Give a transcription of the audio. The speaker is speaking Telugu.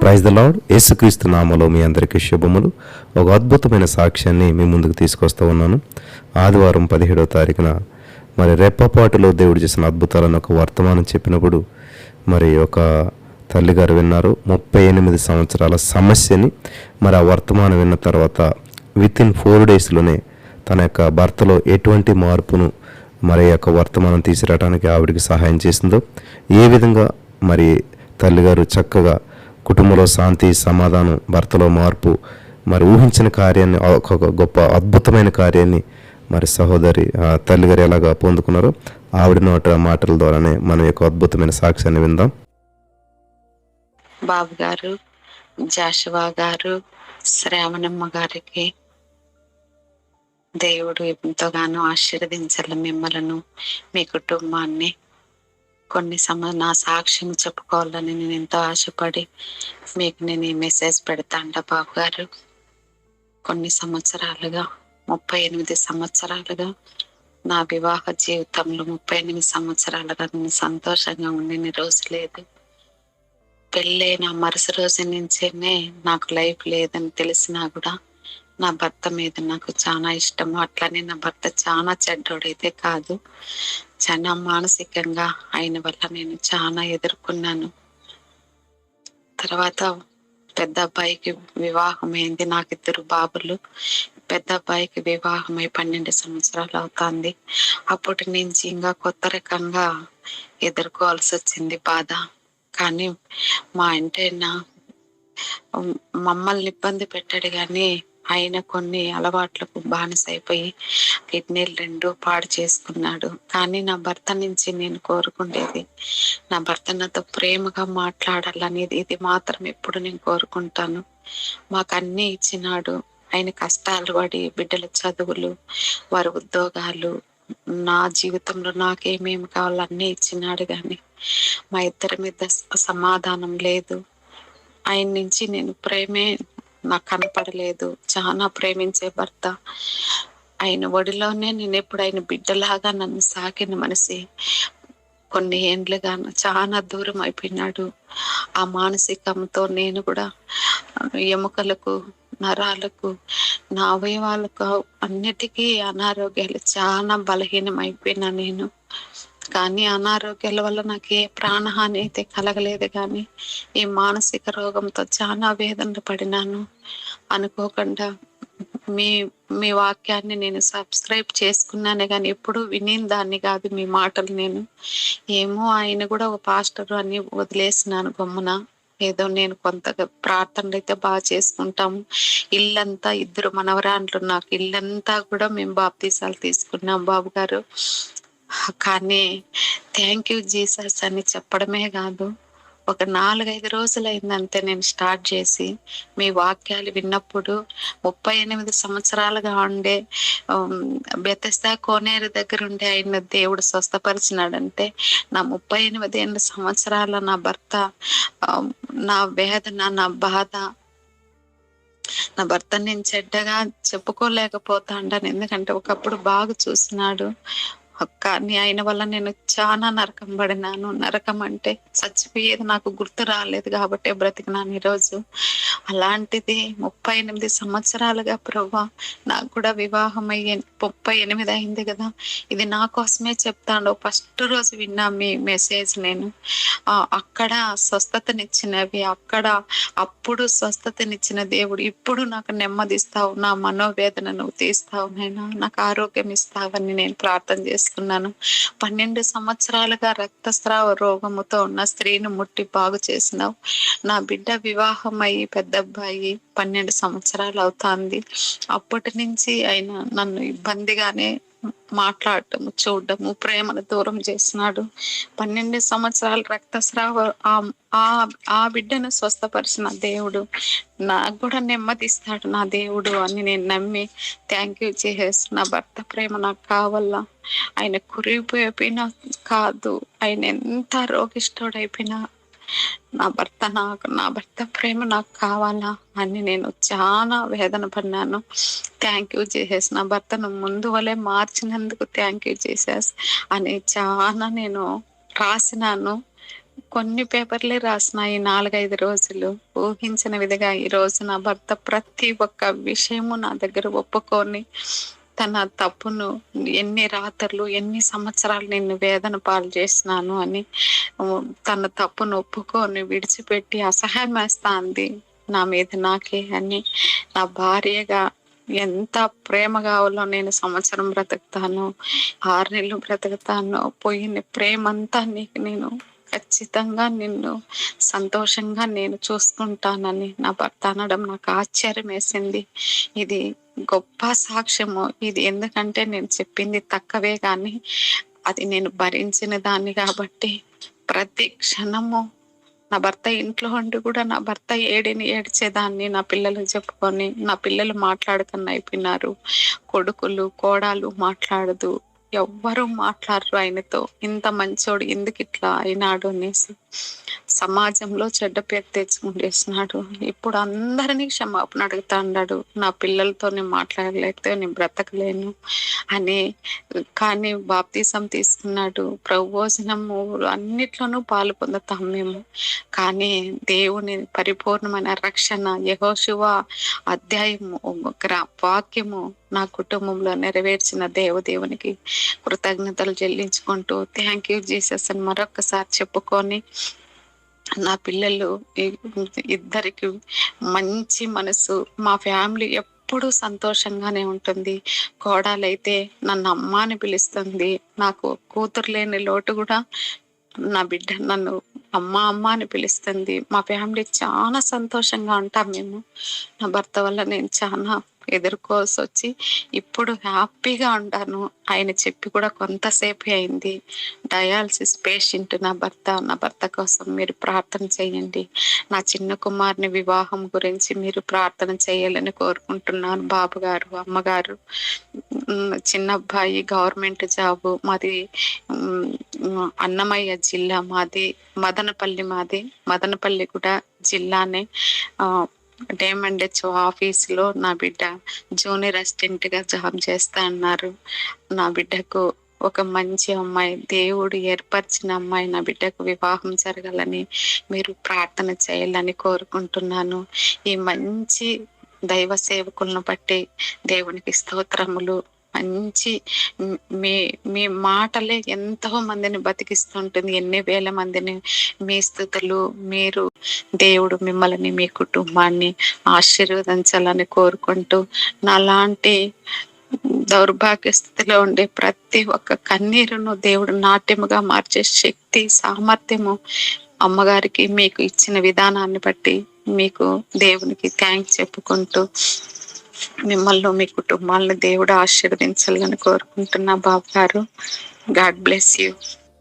Praise the lord. యేసుక్రీస్తు నామములో మీ అందరికీ శుభములు. ఒక అద్భుతమైన సాక్ష్యాన్ని మీ ముందుకు తీసుకొస్తూ ఉన్నాను. ఆదివారం 17వ తారీఖున మరి రెప్పపాటులో దేవుడు చేసిన అద్భుతాలను ఒక వర్తమానం చెప్పినప్పుడు మరి ఒక తల్లిగారు విన్నారు 38 సంవత్సరాల సమస్యని. మరి ఆ వర్తమానం విన్న తర్వాత వితిన్ 4 డేస్లోనే తన యొక్క భర్తలో ఎటువంటి మార్పును మరి యొక్క వర్తమానం తీసుకురావడానికి ఆవిడికి సహాయం చేసిందో, ఏ విధంగా మరి తల్లిగారు చక్కగా కుటుంబంలో శాంతి సమాధానం, భర్తలో మార్పు, మరి ఊహించిన కార్యాన్ని, ఒక గొప్ప అద్భుతమైన కార్యాన్ని మరి సహోదరి తల్లిగారు ఎలాగా పొందుకున్నారో ఆవిడ నోట మాటల ద్వారానే మనం యొక్క అద్భుతమైన సాక్ష్యాన్ని విందాం. బాబు గారు, జాషువా గారు, శ్రావణమ్మ గారికి దేవుడు ఎంతగానో ఆశీర్వదించాల మిమ్మలను, మీ కుటుంబాన్ని. నా సాక్ష్యం చెప్పుకోవాలని నేను ఎంతో ఆశపడి మీకు నేను ఈ మెసేజ్ పెడతాంట. బాబు గారు, కొన్ని సంవత్సరాలుగా 38 సంవత్సరాలుగా నా వివాహ జీవితంలో 38 సంవత్సరాలుగా నేను సంతోషంగా ఉండిన రోజు లేదు. పెళ్ళైన మరుసటి రోజు నుంచేనే నాకు లైఫ్ లేదని తెలిసినా కూడా నా భర్త మీద నాకు చాలా ఇష్టము. అట్లనే నా భర్త చాలా చెడ్డోడైతే కాదు, చాలా మానసికంగా ఆయన వల్ల నేను చాలా ఎదుర్కొన్నాను. తర్వాత పెద్ద అబ్బాయికి వివాహమైంది. నాకు 2 బాబులు. పెద్ద అబ్బాయికి వివాహమై 12 సంవత్సరాలు అవుతుంది. అప్పటి నుంచి ఇంకా కొత్త రకంగా ఎదుర్కోవాల్సి వచ్చింది బాధ. కానీ మా ఆయన మమ్మల్ని ఇబ్బంది పెట్టాడు, కానీ ఆయన కొన్ని అలవాట్లకు బానిసైపోయి కిడ్నీలు 2 పాడు చేసుకున్నాడు. కానీ నా భర్త నుంచి నేను కోరుకుండేది, నా భర్త నాతో ప్రేమగా మాట్లాడాలనేది. ఇది మాత్రం ఎప్పుడు నేను కోరుకుంటాను. మాకు అన్నీ ఇచ్చినాడు. ఆయన కష్టాలు పడి బిడ్డల చదువులు, వారి ఉద్యోగాలు, నా జీవితంలో నాకేమేమి కావాలో అన్నీ ఇచ్చినాడు. కానీ మా ఇద్దరి మీద సమాధానం లేదు. ఆయన నుంచి నేను ప్రేమే నాకు కనపడలేదు. చాలా ప్రేమించే భర్త. ఆయన ఒడిలోనే నేను ఎప్పుడు ఆయన బిడ్డలాగా నన్ను సాకిన మనిషి కొన్ని ఏండ్లుగా చాలా దూరం అయిపోయినాడు. ఆ మానసికంతో నేను కూడా ఎముకలకు, నరాలకు, నా అవయవాలకు అన్నిటికీ అనారోగ్యాలు, చాలా బలహీనం అయిపోయినా నేను. కానీ అనారోగ్యాల వల్ల నాకు ఏ ప్రాణహాని అయితే కలగలేదు, కానీ ఈ మానసిక రోగంతో చాలా వేదన పడినాను. అనుకోకుండా మీ వాక్యాన్ని నేను సబ్స్క్రైబ్ చేసుకున్నానే కానీ ఎప్పుడు వినిన దాన్ని కాదు మీ మాటలు. నేను ఏమో ఆయన కూడా ఒక పాస్టర్ అని వదిలేసినాను గమ్మున. ఏదో నేను కొంతగా ప్రార్థనలు అయితే బాగా చేసుకుంటాము. ఇల్లంతా 2 మనవరాండ్లు, నాకు ఇల్లంతా కూడా మేము బాప్తీసాలు తీసుకున్నాం బాబు గారు. కానీ థ్యాంక్ యూ జీసస్ అని చెప్పడమే కాదు, ఒక 4-5 రోజులైందంతే నేను స్టార్ట్ చేసి మీ వాక్యాలు విన్నప్పుడు. 38 సంవత్సరాలుగా ఉండే బెతెస్దా కోనేరు దగ్గర ఉండే ఆయన దేవుడు స్వస్థపరిచినాడంటే, నా 38 సంవత్సరాల నా భర్త, నా వేదన, నా బాధ, నా భర్త నేను చెడ్డగా చెప్పుకోలేకపోతాండాను. ఎందుకంటే ఒకప్పుడు బాగా చూసినాడు, కానీ ఆయన వల్ల నేను చాలా నరకం పడినాను. నరకం అంటే చచ్చిపోయేది నాకు గుర్తు రాలేదు కాబట్టి బ్రతికినాను ఈరోజు. అలాంటిది 38 సంవత్సరాలుగా ప్రభా, నాకు కూడా వివాహం అయ్యి 38 అయింది కదా. ఇది నా కోసమే చెప్తాను. ఫస్ట్ రోజు విన్నా మీ మెసేజ్. నేను అక్కడ స్వస్థతనిచ్చినవి, అప్పుడు స్వస్థతనిచ్చిన దేవుడు ఇప్పుడు నాకు నెమ్మదిస్తావు, నా మనోవేదన నువ్వు తీస్తావు నైనా, నాకు ఆరోగ్యం ఇస్తావని నేను ప్రార్థన చేస్తున్నాను. 12 సంవత్సరాలుగా రక్తస్రావ రోగముతో ఉన్న స్త్రీని ముట్టి బాగు చేసినావు. నా బిడ్డ వివాహం అయ్యి పెద్ద అబ్బాయి 12 సంవత్సరాలు అవుతుంది. అప్పటి నుంచి ఆయన నన్ను ఇబ్బందిగానే మాట్లాడటము, చూడటము, ప్రేమను దూరం చేసినాడు. 12 సంవత్సరాలు రక్తస్రావ ఆ బిడ్డను స్వస్థపరిచిన దేవుడు నాకు కూడా నెమ్మదిస్తాడు నా దేవుడు అని నేను నమ్మి థ్యాంక్ యూ చేస్తున్నా. భర్త ప్రేమ నాకు కావాలా. ఆయన కురిగిపోయినా కాదు, ఆయన ఎంత రోగిష్ఠుడైపోయినా నా భర్త ప్రేమ నాకు కావాలా అని నేను చాలా వేదన పడినాను. థ్యాంక్ యూ చేసేసి నా భర్తను ముందు వలె మార్చినందుకు థ్యాంక్ యూ చేసేసి అని చాలా నేను రాసినాను. కొన్ని పేపర్లే రాసిన ఈ 4-5 రోజులు ఊహించిన విధంగా ఈ రోజు నా భర్త ప్రతి ఒక్క విషయము నా దగ్గర ఒప్పుకొని తన తప్పును ఎన్ని రాత్రులు ఎన్ని సంవత్సరాలు నిన్ను వేదన పాలు చేసినాను అని తన తప్పును ఒప్పుకొని విడిచిపెట్టి అసహాయం వేస్తాంది నా మీద నాకే అని నా భార్యగా ఎంత ప్రేమ కావాలో నేను సంవత్సరం బ్రతుకుతాను 6 నెలలు బ్రతుకుతాను పోయిన ప్రేమంతా నీకు నేను ఖచ్చితంగా నిన్ను సంతోషంగా నేను చూసుకుంటానని నా భర్త అనడం నాకు ఆశ్చర్యం వేసింది. ఇది గొప్ప సాక్ష్యము. ఇది ఎందుకంటే నేను చెప్పింది తక్కువే కానీ అది నేను భరించిన దాన్ని కాబట్టి ప్రతి క్షణము నా భర్త ఇంట్లో ఉండి కూడా నా భర్త ఏడ్చేదాన్ని నా పిల్లలకు చెప్పుకొని నా పిల్లలు మాట్లాడుకుని అయిపోయినారు. కొడుకులు కోడలు మాట్లాడదు, ఎవ్వరూ మాట్లాడరు ఆయనతో. ఇంత మంచోడు ఎందుకు ఇట్లా అయినాడు అనేసి సమాజంలో చెడ్డ పేరు తెచ్చుకుంటేసినాడు. ఇప్పుడు అందరినీ క్షమాపణ అడుగుతా అన్నాడు. నా పిల్లలతో నేను మాట్లాడలేకపోతే నేను బ్రతకలేను అని. కానీ బాప్తీసం తీసుకున్నాడు. ప్రభు భోజనము అన్నిట్లోనూ పాలు పొందుతాం మేము. కానీ దేవుని పరిపూర్ణమైన రక్షణ యెహోషువ అధ్యాయము వాక్యము నా కుటుంబంలో నెరవేర్చిన దేవునికి కృతజ్ఞతలు చెల్లించుకుంటూ థ్యాంక్ యూ జీసస్ అని మరొకసారి చెప్పుకొని నా పిల్లలు ఇద్దరికి మంచి మనసు, మా ఫ్యామిలీ ఎప్పుడు సంతోషంగానే ఉంటుంది. కోడలైతే నన్ను అమ్మ అని పిలుస్తుంది. నాకు కూతురు లేని లోటు కూడా నా బిడ్డ నన్ను అమ్మ అని పిలుస్తుంది. మా ఫ్యామిలీ చాలా సంతోషంగా ఉంటాం మేము. నా భర్త వల్ల నేను చాలా ఎదుర్కోవాల్సి వచ్చి ఇప్పుడు హ్యాపీగా ఉంటాను. ఆయన చెప్పి కూడా కొంతసేపు అయింది. డయాలసిస్ పేషెంట్ నా భర్త కోసం మీరు ప్రార్థన చేయండి. నా చిన్న కుమారుని వివాహం గురించి మీరు ప్రార్థన చేయాలని కోరుకుంటున్నాను. బాబు గారు అమ్మగారు, చిన్న అబ్బాయి గవర్నమెంట్ జాబు. మాది అన్నమయ్య జిల్లా, మాది మదనపల్లి కూడా జిల్లానే. డైమండ్ ఆఫీసులో నా బిడ్డ జూనియర్ అసిస్టెంట్ గా జాబ్ చేస్తా అన్నారు. నా బిడ్డకు ఒక మంచి అమ్మాయి, దేవుడు ఏర్పరిచిన అమ్మాయి నా బిడ్డకు వివాహం జరగాలని మీరు ప్రార్థన చేయాలని కోరుకుంటున్నాను. ఈ మంచి దైవ సేవకులను బట్టి దేవునికి స్తోత్రములు. మంచి మీ మాటలే ఎంతో మందిని బతికిస్తుంటుంది, ఎన్ని వేల మందిని. మీ స్తుతులు, మీరు దేవుడు మిమ్మల్ని మీ కుటుంబాన్ని ఆశీర్వదించాలని కోరుకుంటూ నాలాంటి దౌర్భాగ్య స్థితిలో ఉండే ప్రతి ఒక్క కన్నీరును దేవుడు నాట్యముగా మార్చే శక్తి సామర్థ్యము అమ్మగారికి మీకు ఇచ్చిన విధానాన్ని బట్టి మీకు దేవునికి థ్యాంక్స్ చెప్పుకుంటూ మిమ్మల్ని మీ కుటుంబాలను దేవుడు ఆశీర్వదించాలని కోరుకుంటున్నా. బాబు గారు, గాడ్ బ్లెస్ యూ.